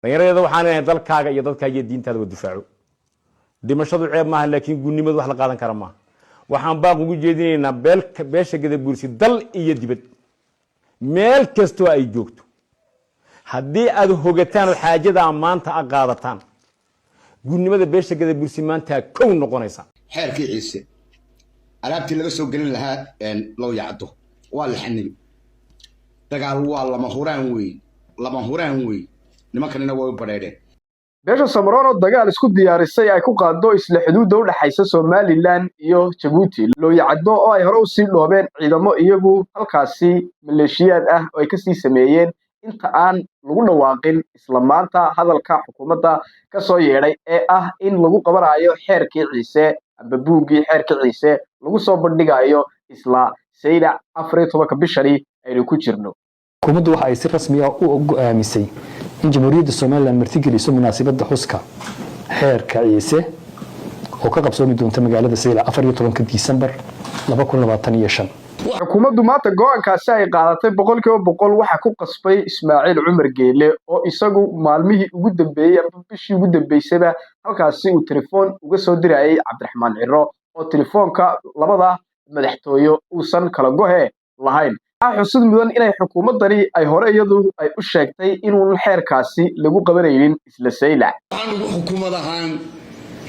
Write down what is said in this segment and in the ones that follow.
dhalinyarada waxaan inahay dalkaaga iyo dadkaaga iyo diintaada wada difaaco dhimashadu ceeb maaha laakiin gunnimadu wax la qaadan kara maaha waxaan baaq ugu jeedinaynaa beesha Gadabuursi dal iyo dibad meel kastoo ay joogto haddii aad hogataan oo xaajada maanta aad qaadataan gunnimada beesha Gadabuursi maanta kow noqonaysa xeerkii ciise alaabtii laga soo gelin lahaa loo yacdo waa la xanil dagaal waa lama huraan weey nimankanina way bareedeen beesha Samaroon oo dagaal isku diyaarisay ay ku qaado isla xuduudda u dhaxaysa Somaliland iyo Djibouti loo yacdo oo ay hore u sii dhoobeen ciidamo iyagu halkaasi maleeshiyad ah oo ay ka sii sameeyeen inta aan lagu dhawaaqin isla maanta hadalka xukuumadda ka soo yeeray ee ah in lagu qabanayo xeerkii ciise aba buugii xeerkii ciise lagu soo bandhigayo isla sayda 14 bishari ay ku jirno xukuumaddu waxa ay si rasmi ah u go'aamisay in jamhuuriyadda Soomaaliland martigeliso munaasabadda xuska xeerka ciise oo ka qabsoomi doonta magaalada Sayla 14 Disembar 2025 xukuumaddu maanta go'aankaasi ay qaadatay 100% waxa ku qasbay Ismaaciil Cumar Geele oo isagu maalmihii ugu dambeeyay bishii ugu dambeysay halkaasi uu telefoon uga soo dirayay Cabdiraxmaan Ciro oo telefoonka labada madaxtooyo uusan kala go'e lahayn xusud mudan inay xukuumadani ay hore iyadu ay u sheegtay inuu xeerkaasi lagu qabanaynin isla Sayla waxaan xukuumadahan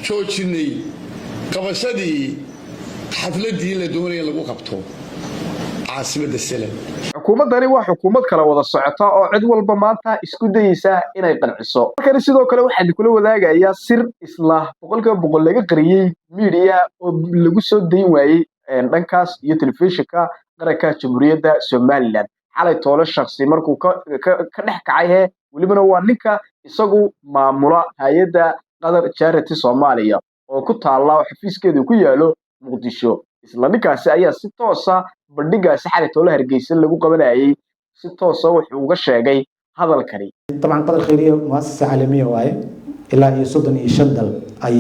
joojinay qabashadii xafladii la doonayay lagu qabto caasimada Sayla xukuumadani waa xukuumad kala wada socota oo cid walba maanta isku dayaysa inay qanciso markani sidoo kale waxaan kula wadaagayaa sir isla 100% laga qariyay media oo lagu soo dayn waayay dhankaas iyo telefishinka qaranka jamhuuriyadda Somaliland xalay toolo shakhsi markuu ka dhex kacay walibana waa ninka isagu maamula hay'adda Qadar Charity Soomaaliya oo ku taala xafiiskeedu ku yaalo Muqdisho isla ninkaasi ayaa si toos ah bandhigaasi xalay toolo Hargeysa lagu qabanayay si toos ah wuxuu uga sheegay hadalkani طبعا قدر خيرية مؤسسة عالمية واي إلا يصدن يشدل أي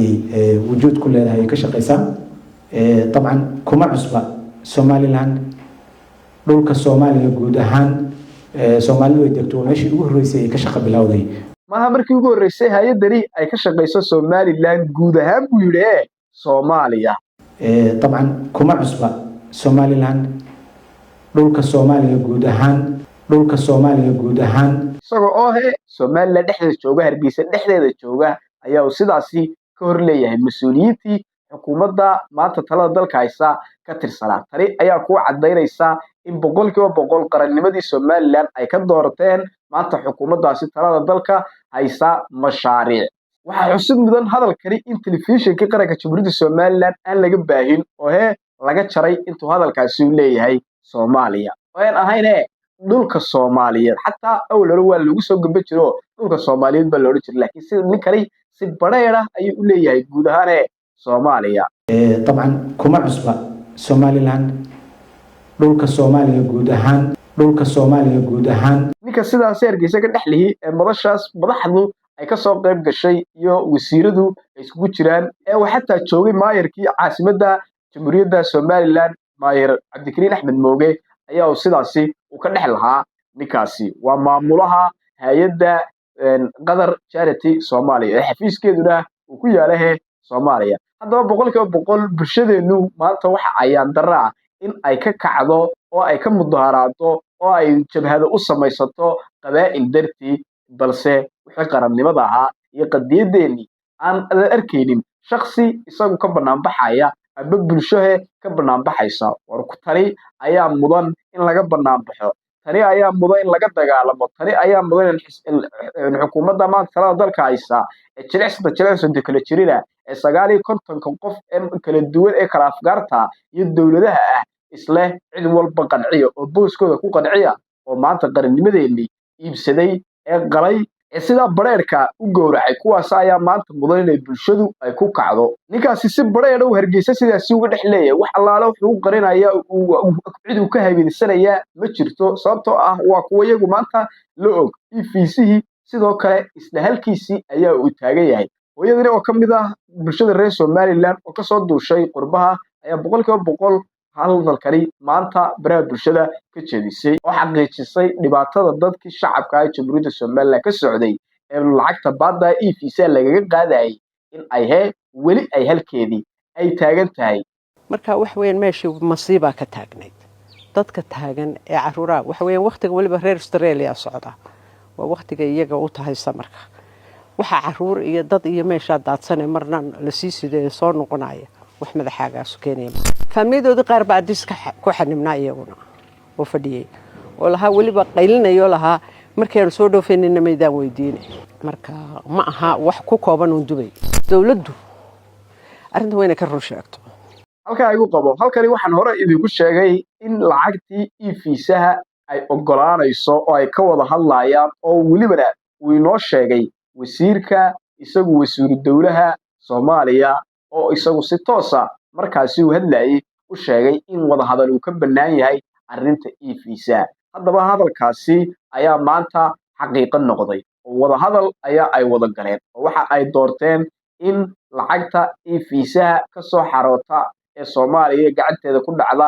وجود كل هاي كشقيسة طبعا كما عصبة Somaliland dhulka Soomaaliya guud ahaan Soomaalidu ay degto meeshii ugu horeysay ka shaqo bilowday maaha markii ugu horeysay hay'adani ay ka shaqeyso Somaliland guud ahaan buu yiri Soomaaliya طبعا kuma cusba Somaliland dhulka Soomaaliya guud ahaan isagoo oo Somaliland dhexdeeda jooga Hargeysa dhexdeeda jooga ayaa uu sidaasi ka hor leeyahay mas'uuliyiintii xukuumadda maanta talada dalka haysa ka tirsanaa tani ayaa ku cadeynaysa in 100% qarannimadii Somaliland ay ka doorteen maanta xukuumaddaasi talada dalka haysa mashaariic waxa xusud mudan hadalkani in telefishinka qaranka jamhuuriyadda Somaliland aan laga baahin oo laga jaray intuu hadalkaasi u leeyahay Soomaaliya oo aan ahayn dhulka Soomaaliyeed xataa awlaro waa lagu soo gamba jiro dhulka Soomaaliyeed baa loo jiray laakiin si ninkani si bareera ayuu u leeyahay guud ahaan Soomaaliya طبعا kuma cusba Somaliland dhulka Soomaaliya guud ahaan ninka sidaas Hargeysa ka dhaxlihi ee madashaas madaxdu ay ka soo qayb gashay iyo wasiiradu ay isku jiraan ee waxa joogay maayarkii caasimadda jamhuuriyadda Somaliland maayar Cabdikariin Axmed Mooge ayaa sidaasi uu ka dhex lahaa ninkaasi waa maamulaha hay'adda Qadar Charity Soomaaliya ee xafiiskeeduna uu ku yaalahay Soomaaliya haddaba 100% bulshadeenu maanta waxa ayaan daraa in ay ka kacdo oo ay ka mudaharaado oo ay jabhado u samaysato qabaa'il dartii balse wixii qarannimada ahaa iyo qadiyadeeni aan arkaynin shakhsi isagu ka banaan baxaya aba bulshada ka banaan baxaysa war ku tani ayaa mudan in laga banaan baxo tani ayaa mudan in laga dagaalamo tani ayaa mudan in xukuumadda maanta talada dalka haysa ee jilicsan kala jirina ee 59 qof ee kala duwan ee kala afgaarta iyo dawladaha ah isla cid walba qanciyo oo booskooda ku qanciya oo maanta qarannimadeeni iibsaday ee qalay ee sida bareerka u gowracay kuwaas ayaa maanta mudan inay bulshadu ay ku kacdo ninkaasi si bareer u Hargeysa sidaasi uga dhexleeyay wax allaala wuxuu qarinayaa cid uu ka habeynsanaya ma jirto sababtoo ah waa kuwa iyagu maanta la og EFChi sidoo kale isla halkiisii ayaa uu taagan yahay hooyadani oo kamid ah bulshada reer Somaliland oo ka soo duushay qurbaha ayaa 100% hadalkani maanta baraha bulshada ka jeedisay oo xaqiijisay dhibaatada dadkii shacabka ah Jamhuuriyadda Soomaaliland ka socday lacagta baadda fiisa lagaga qaadayay in ay weli ay halkeedii ay taagan tahay. marka wax weyn meeshii masiiba ka taagnayd dadka taagan ee caruuraha wax weyn waqtiga waliba reer Australia socda waa waqtiga iyaga u tahay samarka waxa caruur iyo dad iyo meesha daadsan marna la sii sidee soo noqonaya wax madaxaagaas keenay familladooda qaar baa diska ku xanimnaa iyaguna oo fadhiyay oo laha waliba qaylinayo laha markay soo dhoofeenina meydaan weydiinay marka ma aha wax ku kooban oo dubay dawladdu arrinta weyna ka run sheegto halka ay ugu qabo halkani waxaan hore idinku sheegay in lacagtii fiisaha ay ogolaanayso oo ay ka wada hadlayaan oo waliba uu inoo sheegay wasiirka isagu wasiir dawlaha Soomaaliya oo isagu si toos ah markaasi uu hadlayay u sheegay in wada hadal uu ka banaan yahay arrinta fiisa haddaba hadalkaasi ayaa maanta xaqiiqo noqday oo wada hadal ayaa ay wada galeen oo waxa ay doorteen in lacagta fiisaha ka soo xaroota ee Soomaaliya gacanteeda ku dhacda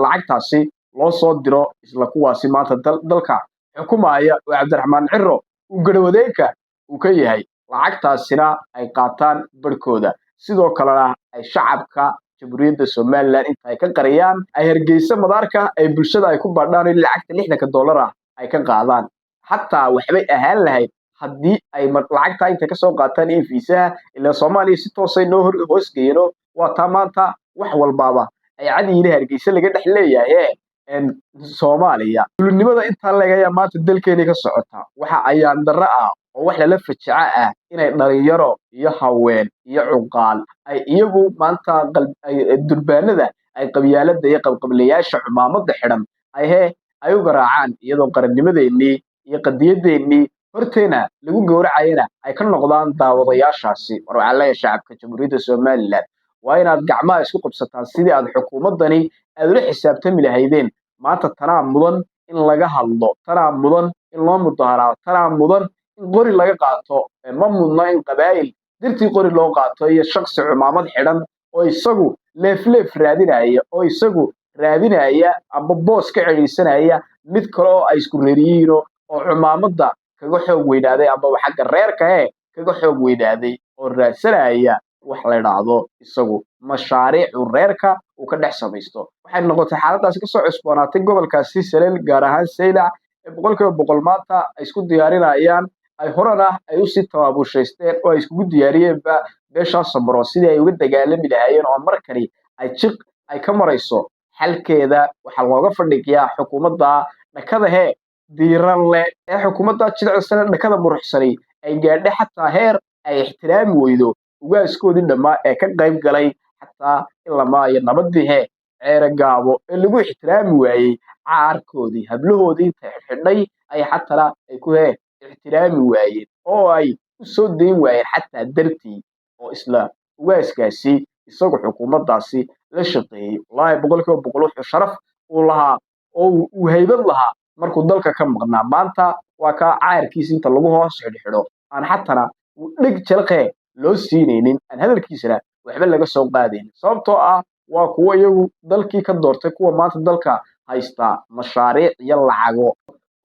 lacagtaasi loo soo diro isla kuwaasi maanta dalka xukumaaya oo Cabdiraxmaan Ciro uu garwadeenka uu ka yahay lacagtaasina ay qaataan barkooda sidoo kalena ay shacabka jamhuuriyadda Soomaaliland inta ay ka qariyaan ay Hargeysa madaarka ay bulshada ay ku baadhaan in lacagta $60 ay ka qaadaan hatta waxbay ahaan lahayd haddii ay lacagta inta ka soo qaataan fiisaha ilaa Soomaaliya si toos ah noo hoos geeyno waa maanta wax walbaaba ay cadiina Hargeysa laga dhaxleeyahay Soomaaliya dulnimada inta laga yahay maanta dalkeena ka socota waxa ayaan darro ah oo wax la fajaca ah inay dhalinyaro iyo haween iyo cuqaal ay iyagu maanta durbaanada ay qabyaalada iyo qabqablayaasha xumaamada xiran ay u garaacaan iyadoo qarannimadeennii iyo qadiyadeennii horteena lagu gowracayna ay ka noqdaan daawadayaashaasi war waxa la shacabka jamhuuriyadda Soomaaliland waa inaad gacmaha isku qabsataan sidii aad xukuumadani aad ula xisaabtami lahaydeen maanta tanaa mudan in laga hadlo tanaa mudan in loo mudaharaado tanaa mudan in qori laga qaato ma mudna in qabaa'il dirtii qori loo qaato iyo shakhsi xumaamad xidhan oo isagu leef raadinaya oo isagu raadinaya amba boos ka celiisanaya mid kale oo ay isku reeriyiin oo xumaamada kaga xoog weynaaday amba xagga reerka kaga xoog weynaaday oo raadsanaya wax la yiraahdo isagu mashaariic reerka uu ka dhex samaysto waxay noqotay xaaladaas ka soo cusboonaatay gobolkaasi Sanaag gaar ahaan Saylac ee boqolkiiba maanta ay isku diyaarinayaan ay horana ay u sii tabaabushaysteen oo ay isku diyaariyeen beesha Sambaro sidii ay uga dagaalami lahaayeen oo markani ay ka marayso xalkeeda waxa looga fadhiyaa xukuumadda dhakada diiran leh ee xukuumadda jilcsan dhakada muruxsanay ay gaadhay xataa heer ay ixtiraami weydo ugaaskoodii dhamaa ee ka qayb galay xataa ilaa iyo nabadii ceere gaabo ee lagu ixtiraami waayay caarkoodii hablahoodii inta xidhay ay xataa ay ku ixtiraami waayeen oo ay u soo deyn waayeen xataa dartii oo isla ugaaskaasi isagu xukuumaddaasi la shaqeeyay wallahi boqolkiiba wuxuu sharaf u lahaa oo uu haybad lahaa markuu dalka ka maqnaa maanta waa ka caarkiisa inta lagu hoos xidho aan xataa dhig jalqee loo siinaynin aan hadalkiisana waxba laga soo qaadin sababtoo ah waa kuwa iyagu dalkii ka doortay kuwa maanta dalka haysta mashaariic iyo lacago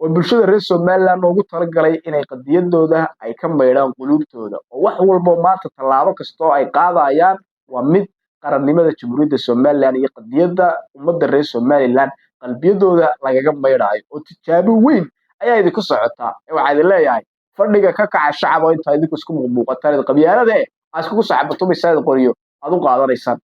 oo bulshada reer Soomaaliland ugu talagalay inay qadiyadooda ay ka meedhaan qulubtooda oo wax walba maanta tallaabo kasto ay qaadayaan waa mid qarannimada jamhuuriyadda Soomaaliland iyo qadiyada ummadda reer Soomaaliland qalbiyadooda lagaga meedhayo oo tijaabo weyn ayaa idinku socota waxaad leeyahay fadhiga ka kaca shacab oo inta idinku isku muuqataan qabyaalada aad isku saacabato misaad qoriyo aad u qaadanaysan